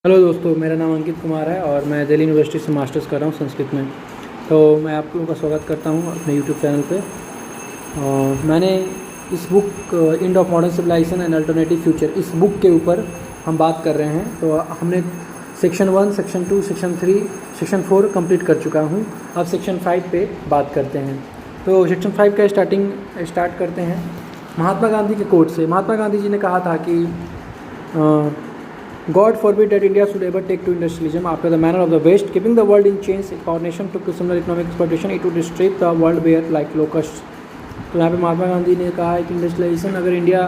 Hello दोस्तों, मेरा नाम अंकित कुमार है और मैं दिल्ली यूनिवर्सिटी से मास्टर्स कर रहा हूँ संस्कृत में। तो मैं आप लोगों का स्वागत करता हूँ अपने यूट्यूब चैनल पे। और मैंने इस book end of modern civilization and alternative future, इस बुक के ऊपर हम बात कर रहे हैं। तो हमने section 1, section 2, section 3, section 4 complete कर चुका हूँ। अब सेक्शन 5 पे बात करते हैं। तो सेक्शन 5 का स्टार्ट करते हैं महात्मा गांधी के कोट से। महात्मा गांधी जी ने कहा था कि God forbid that India should ever take to industrialism after the manner of the West, keeping the world in chains. If our nation took to similar economic exploitation, it would strip the world bare like locusts. तो यहाँ पे महात्मा गांधी ने कहा है कि industrialisation अगर India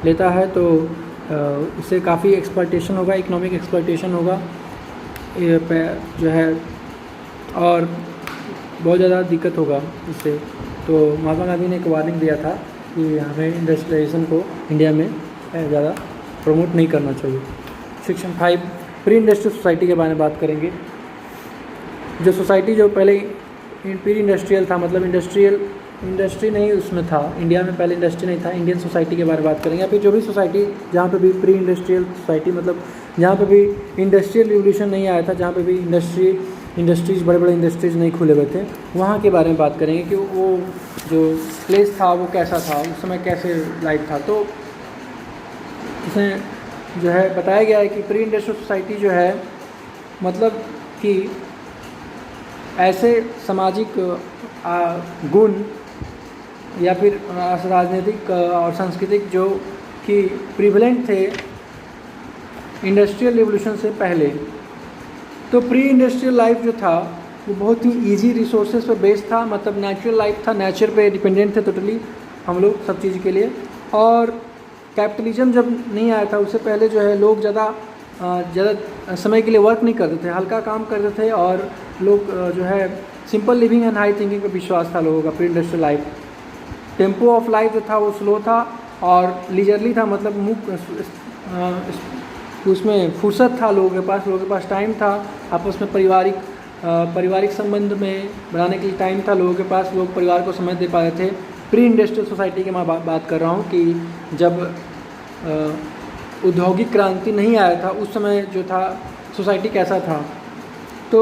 लेता है तो इससे काफ़ी एक्सप्लॉयटेशन होगा, इकोनॉमिक एक्सप्लॉयटेशन होगा जो है, और बहुत ज़्यादा दिक्कत होगा इससे। तो महात्मा गांधी ने एक वार्निंग दिया था कि हमें इंडस्ट्रियलाइजेशन को इंडिया में ज़्यादा प्रमोट नहीं करना चाहिए। सेक्शन 5 प्री इंडस्ट्रियल सोसाइटी के बारे में बात करेंगे। जो सोसाइटी जो पहले प्री इंडस्ट्रियल था, मतलब इंडस्ट्री नहीं उसमें था, इंडिया में पहले इंडस्ट्री नहीं था, इंडियन सोसाइटी के बारे में बात करेंगे। या फिर जो भी सोसाइटी जहाँ पे भी प्री इंडस्ट्रियल सोसाइटी, मतलब जहाँ पे भी इंडस्ट्रियल रिवोल्यूशन नहीं आया था, जहाँ पे भी इंडस्ट्रीज़ बड़े बड़े इंडस्ट्रीज़ नहीं खुले हुए थे, वहाँ के बारे में बात करेंगे कि वो जो प्लेस था वो कैसा था, उस समय कैसे लाइफ था। तो इसमें जो है बताया गया है कि प्री इंडस्ट्रियल सोसाइटी जो है, मतलब कि ऐसे सामाजिक गुण या फिर राजनीतिक और सांस्कृतिक जो कि प्रिवलेंट थे इंडस्ट्रियल रिवोल्यूशन से पहले। तो प्री इंडस्ट्रियल लाइफ जो था वो बहुत ही इजी रिसोर्सेज पर बेस्ड था, मतलब नेचुरल लाइफ था, नेचर पे डिपेंडेंट थे टोटली हम लोग सब चीज़ के लिए। और कैपिटलिज्म जब नहीं आया था उससे पहले जो है लोग ज़्यादा समय के लिए वर्क नहीं करते थे, हल्का काम करते थे, और लोग जो है simple living and high thinking पर विश्वास था लोगों का। Pre industrial life tempo of life जो था वो स्लो था और लीजरली था, मतलब उसमें फुर्सत था लोगों के पास टाइम था, आपस में पारिवारिक संबंध में बनाने के लिए टाइम था लोगों के पास, लोग परिवार को समय दे पा रहे थे। प्री इंडस्ट्रियल सोसाइटी की मैं बात कर रहा हूँ कि जब औद्योगिक क्रांति नहीं आया था उस समय जो था सोसाइटी कैसा था। तो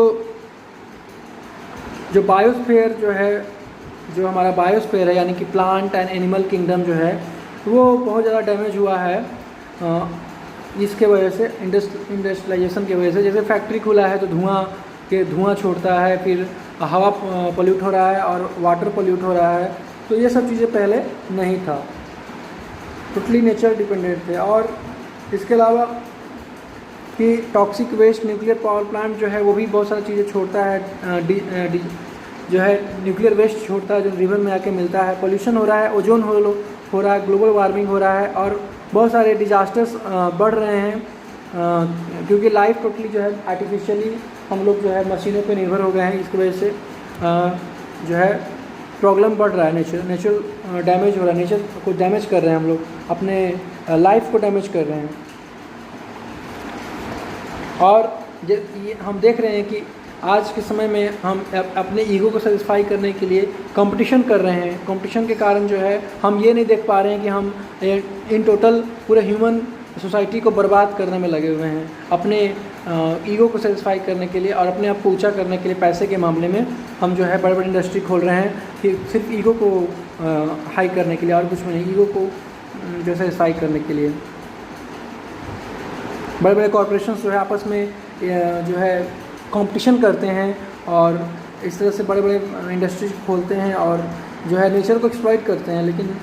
जो बायोस्फीयर जो है, जो हमारा बायोस्फीयर है, यानी कि प्लांट एंड एनिमल किंगडम जो है, वो बहुत ज़्यादा डैमेज हुआ है इसके वजह से, इंडस्ट्रियलाइजेशन की वजह से। जैसे फैक्ट्री खुला है तो धुआं छोड़ता है, फिर हवा पोल्यूट हो रहा है और वाटर पोल्यूट हो रहा है। तो ये सब चीज़ें पहले नहीं था, टोटली नेचर डिपेंडेंट थे। और इसके अलावा कि toxic waste, nuclear power plant जो है वो भी बहुत सारी चीज़ें छोड़ता है, जो है न्यूक्लियर वेस्ट छोड़ता है जो रिवर में आके मिलता है। पोल्यूशन हो रहा है, ओजोन हो रहा है, ग्लोबल वार्मिंग हो रहा है, और बहुत सारे डिजास्टर्स बढ़ रहे हैं क्योंकि लाइफ टोटली जो है आर्टिफिशियली हम लोग जो है मशीनों पे निर्भर हो गए हैं। इसकी वजह से जो है प्रॉब्लम बढ़ रहा है, नेचर डैमेज हो रहा है, नेचर को डैमेज कर रहे हैं हम लोग, अपने लाइफ को डैमेज कर रहे हैं। और ये हम देख रहे हैं कि आज के समय में हम अपने ईगो को सेटिस्फाई करने के लिए कंपटीशन कर रहे हैं। कंपटीशन के कारण जो है हम ये नहीं देख पा रहे हैं कि हम इन टोटल पूरे ह्यूमन सोसाइटी को बर्बाद करने में लगे हुए हैं, अपने ईगो को सेटिस्फाई करने के लिए और अपने आप को ऊँचा करने के लिए। पैसे के मामले में हम जो है बड़े बड़े इंडस्ट्री खोल रहे हैं कि सिर्फ ईगो को हाई करने के लिए, और कुछ नहीं, ईगो को जो सेटिस्फाई करने के लिए। बड़े बड़े कॉरपोरेशंस जो है आपस में जो है कंपटीशन करते हैं और इस तरह से बड़े बड़े इंडस्ट्रीज खोलते हैं और जो है नेचर को एक्सप्लॉइट करते हैं, लेकिन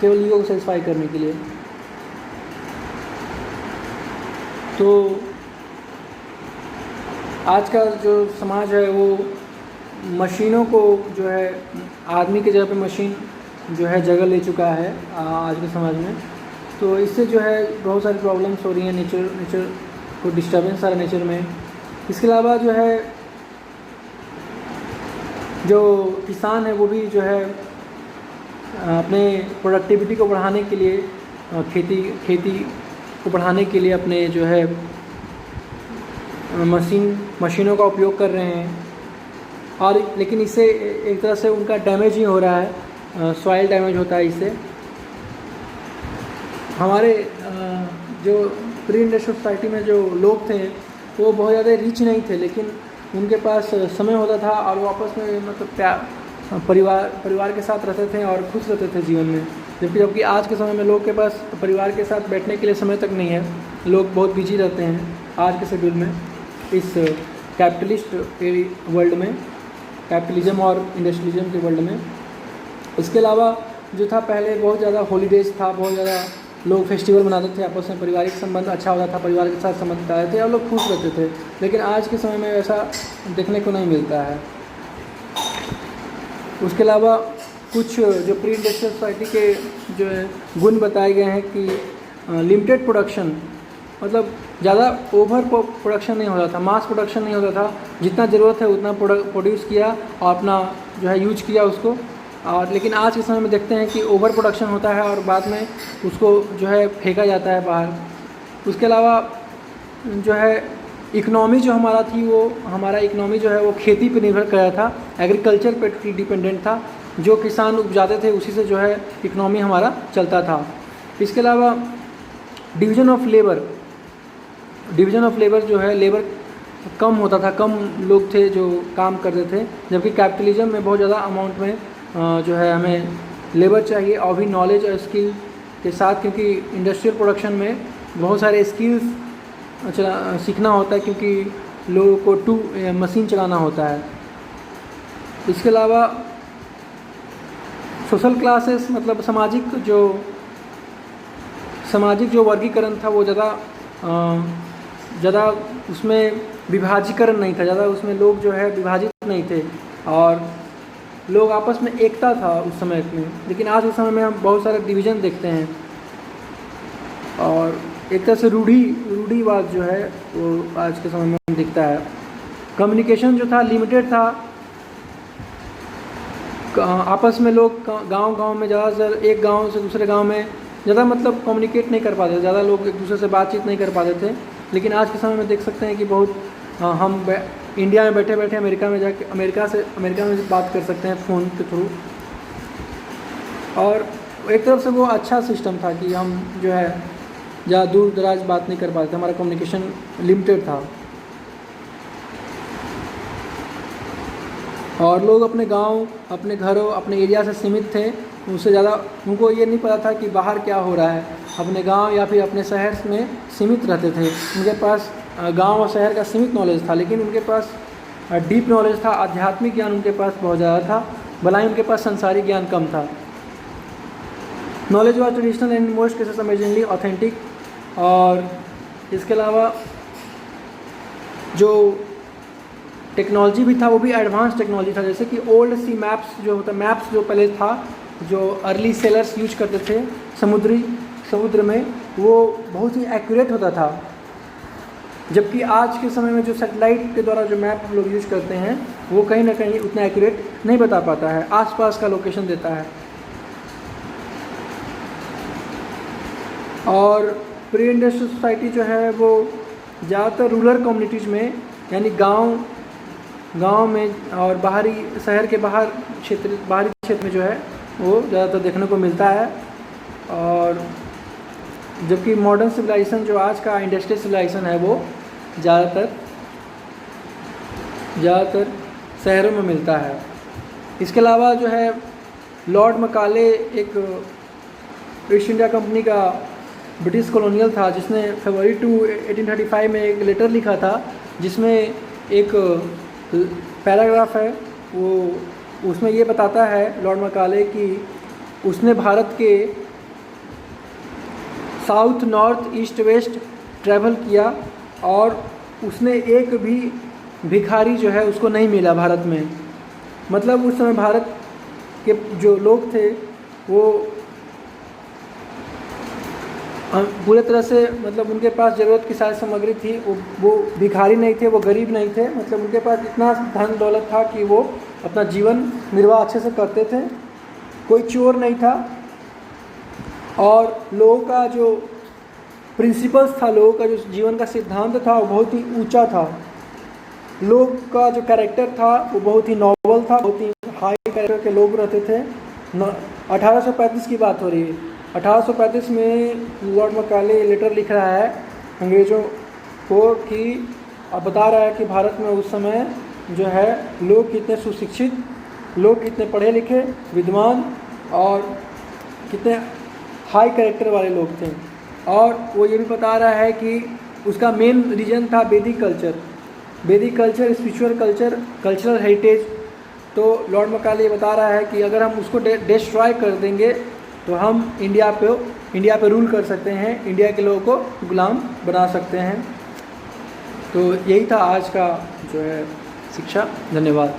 केवल ईगो को सेटिस्फाई करने के लिए। तो आज का जो समाज है वो मशीनों को जो है, आदमी की जगह पे मशीन जो है जगह ले चुका है आज के समाज में। तो इससे जो है बहुत सारी प्रॉब्लम्स हो रही हैं, नेचर को डिस्टर्बेंस आ रहा है नेचर में। इसके अलावा जो है जो किसान है वो भी जो है अपने प्रोडक्टिविटी को बढ़ाने के लिए, खेती को बढ़ाने के लिए अपने जो है मशीनों का उपयोग कर रहे हैं, और लेकिन इससे एक तरह से उनका डैमेज ही हो रहा है, सॉइल डैमेज होता है इससे। हमारे जो प्री इंडस्ट्रियल सोसाइटी में जो लोग थे वो बहुत ज़्यादा रिच नहीं थे, लेकिन उनके पास समय होता था और वो आपस में मतलब परिवार के साथ रहते थे और खुश रहते थे जीवन में। जबकि आज के समय में लोग के पास परिवार के साथ बैठने के लिए समय तक नहीं है, लोग बहुत बिजी रहते हैं आज के शेड्यूल में, इस कैपिटलिस्ट वर्ल्ड में, कैपिटलिज्म और इंडस्ट्रियलिज्म के वर्ल्ड में। इसके अलावा जो था पहले बहुत ज़्यादा हॉलीडेज था, बहुत ज़्यादा लोग फेस्टिवल मनाते थे, आपस में पारिवारिक संबंध अच्छा होता था, परिवार के साथ संबंध बिताते थे और लोग खुश रहते थे। लेकिन आज के समय में वैसा देखने को नहीं मिलता है। उसके अलावा कुछ जो प्री इंडस्ट्रियल सोसाइटी के जो है गुण बताए गए हैं कि लिमिटेड प्रोडक्शन, मतलब ज़्यादा ओवर प्रोडक्शन नहीं होता था, मास प्रोडक्शन नहीं होता था, जितना ज़रूरत है उतना प्रोड्यूस किया और अपना जो है यूज किया उसको। और लेकिन आज के समय में देखते हैं कि ओवर प्रोडक्शन होता है और बाद में उसको जो है फेंका जाता है बाहर। उसके अलावा जो है इकनॉमी जो हमारा इकनॉमी जो है वो खेती पर निर्भर कर रहा था, एग्रीकल्चर पे डिपेंडेंट था, जो किसान उपजाते थे उसी से जो है इकनॉमी हमारा चलता था। इसके अलावा डिवीज़न ऑफ लेबर जो है, लेबर कम होता था, कम लोग थे जो काम करते थे, जबकि कैपिटलिज्म में बहुत ज़्यादा अमाउंट में जो है हमें लेबर चाहिए और भी नॉलेज और स्किल के साथ, क्योंकि इंडस्ट्रियल प्रोडक्शन में बहुत सारे स्किल्स सीखना होता है, क्योंकि लोगों को मशीन चलाना होता है। इसके अलावा सोशल क्लासेस, मतलब सामाजिक जो वर्गीकरण था वो ज़्यादा उसमें विभाजीकरण नहीं था, ज़्यादा उसमें लोग जो है विभाजित नहीं थे और लोग आपस में एकता था उस समय में। लेकिन आज के समय में हम बहुत सारे डिवीज़न देखते हैं और एक तरह से रूढ़ीवाद जो है वो आज के समय में दिखता है। कम्युनिकेशन जो था लिमिटेड था, आपस में लोग गांव में ज़्यादातर एक गांव से दूसरे गांव में ज़्यादा मतलब कम्युनिकेट नहीं कर पाते थे, ज़्यादा लोग एक दूसरे से बातचीत नहीं कर पाते थे। लेकिन आज के समय में देख सकते हैं कि बहुत हम इंडिया में बैठे बैठे अमेरिका में बात कर सकते हैं फ़ोन के थ्रू। और एक तरफ से वो अच्छा सिस्टम था कि हम जो है ज़्यादा दूर दराज बात नहीं कर पाते थे, हमारा कम्युनिकेशन लिमिटेड था और लोग अपने गांव, अपने घरों, अपने एरिया से सीमित थे। उससे ज़्यादा उनको ये नहीं पता था कि बाहर क्या हो रहा है, अपने गांव या फिर अपने शहर में सीमित रहते थे। उनके पास गांव और शहर का सीमित नॉलेज था, लेकिन उनके पास डीप नॉलेज था, आध्यात्मिक ज्ञान उनके पास बहुत ज़्यादा था, भले ही उनके पास संसारी ज्ञान कम था। Knowledge was traditional and most cases amazingly authentic. और इसके अलावा जो टेक्नोलॉजी भी था वो भी एडवांस टेक्नोलॉजी था, जैसे कि ओल्ड सी मैप्स जो होता, मैप्स जो पहले था, जो अर्ली सेलर्स यूज करते थे समुद्र में, वो बहुत ही एक्यूरेट होता था। जबकि आज के समय में जो सैटेलाइट के द्वारा जो मैप हम लोग यूज करते हैं वो कहीं ना कहीं उतना एक्यूरेट नहीं बता पाता है, आसपास का लोकेशन देता है। और प्री इंडस्ट्रियल सोसाइटी जो है वो ज़्यादातर रूरल कम्युनिटीज़ में, यानी गांव में और शहर के बाहरी क्षेत्र में जो है वो ज़्यादातर देखने को मिलता है। और जबकि मॉडर्न सिविलाइजेशन जो आज का इंडस्ट्रियल सिविलाइजेशन है वो ज़्यादातर शहरों में मिलता है। इसके अलावा जो है लॉर्ड मकाले एक ईस्ट इंडिया कंपनी का ब्रिटिश कॉलोनियल था, जिसने फरवरी 2, 1835 में एक लेटर लिखा था, जिसमें एक पैराग्राफ है वो उसमें ये बताता है लॉर्ड मकाले कि उसने भारत के south, north, east, west travel किया और उसने एक भी भिखारी जो है उसको नहीं मिला भारत में। मतलब उस समय भारत के जो लोग थे वो पूरे तरह से, मतलब उनके पास ज़रूरत की सारी सामग्री थी, वो भिखारी नहीं थे, वो गरीब नहीं थे, मतलब उनके पास इतना धन दौलत था कि वो अपना जीवन निर्वाह अच्छे से करते थे, कोई चोर नहीं था। और लोगों का जो प्रिंसिपल्स था, लोगों का जो जीवन का सिद्धांत था वो बहुत ही ऊंचा था। लोग का जो कैरेक्टर था वो बहुत ही नॉबल था, बहुत ही हाई कैरेक्टर के लोग रहते थे। 1835 की बात हो रही है। 1835 में लॉर्ड मकाले लेटर लिख रहा है अंग्रेज़ों को कि और बता रहा है कि भारत में उस समय जो है लोग कितने सुशिक्षित, लोग कितने पढ़े लिखे, विद्वान और कितने हाई कैरेक्टर वाले लोग थे। और वो ये भी बता रहा है कि उसका मेन रीजन था वैदिक culture, spiritual culture, cultural heritage. तो लॉर्ड मैकाले बता रहा है कि अगर हम उसको डिस्ट्रॉय कर देंगे तो हम इंडिया पे रूल कर सकते हैं, इंडिया के लोगों को गुलाम बना सकते हैं। तो यही था आज का जो है शिक्षा। धन्यवाद।